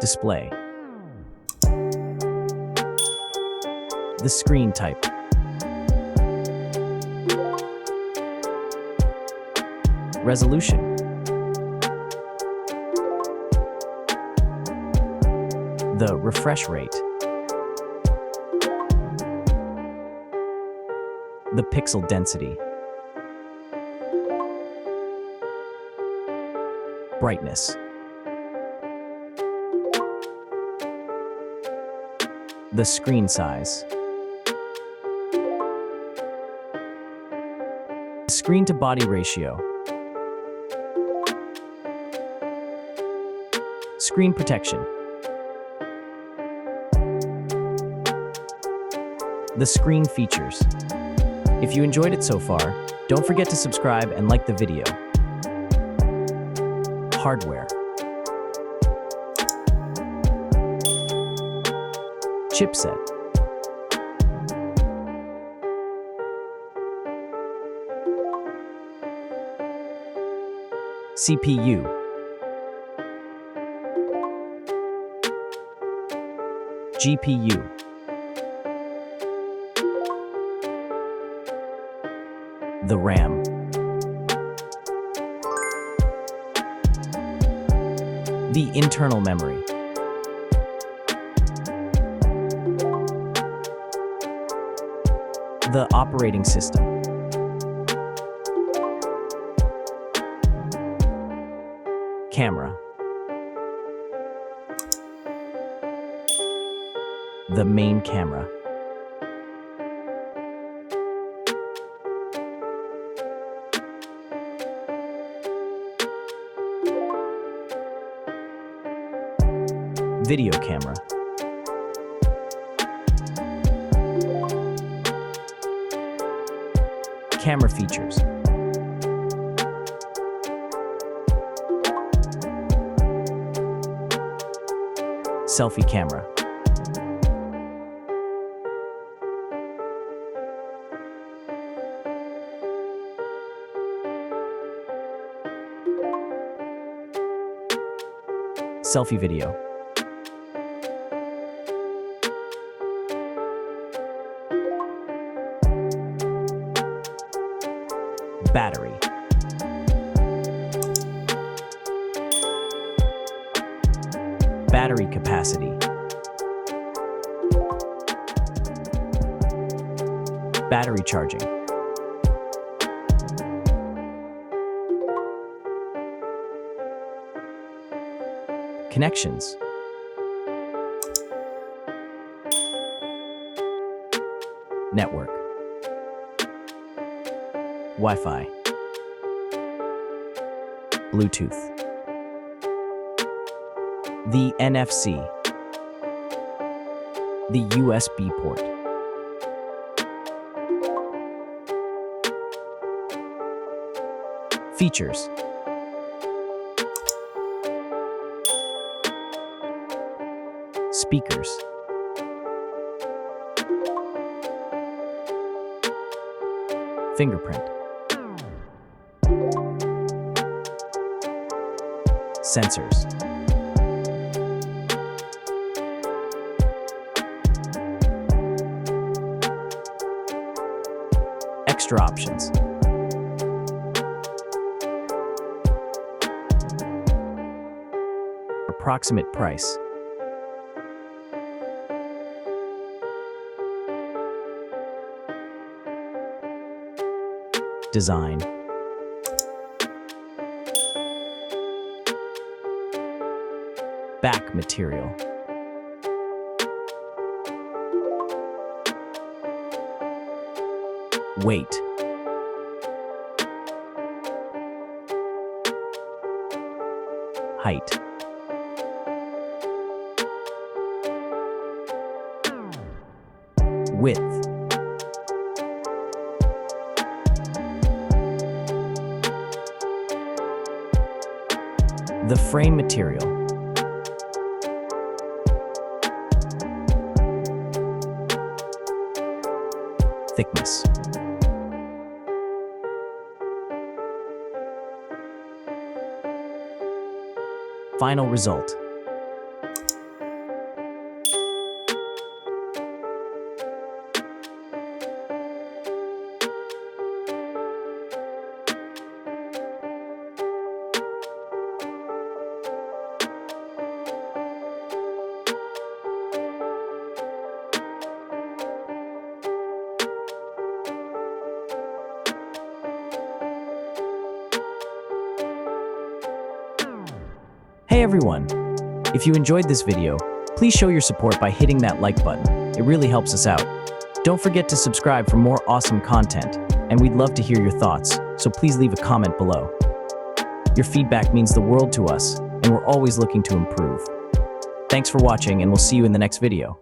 Display. The screen type. Resolution. The refresh rate. The pixel density. Brightness. The screen size. Screen-to-body ratio. Screen protection. The screen features. If you enjoyed it so far, don't forget to subscribe and like the video. Hardware. Chipset. CPU. GPU. The RAM. The internal memory. The operating system. Camera. The main camera. Video camera. Camera features. Selfie camera. Selfie video. Battery. Battery capacity. Battery charging. Connections. Network. Wi-Fi. Bluetooth. The NFC. The USB port. Features. Speakers. Fingerprint. Sensors. Extra options. Approximate price. Design. Back material. Weight. Height. Width. The frame material. Thickness. Final result. everyone! If you enjoyed this video, please show your support by hitting that like button. It really helps us out. Don't forget to subscribe for more awesome content, and we'd love to hear your thoughts, so please leave a comment below. Your feedback means the world to us, and we're always looking to improve. Thanks for watching, and we'll see you in the next video.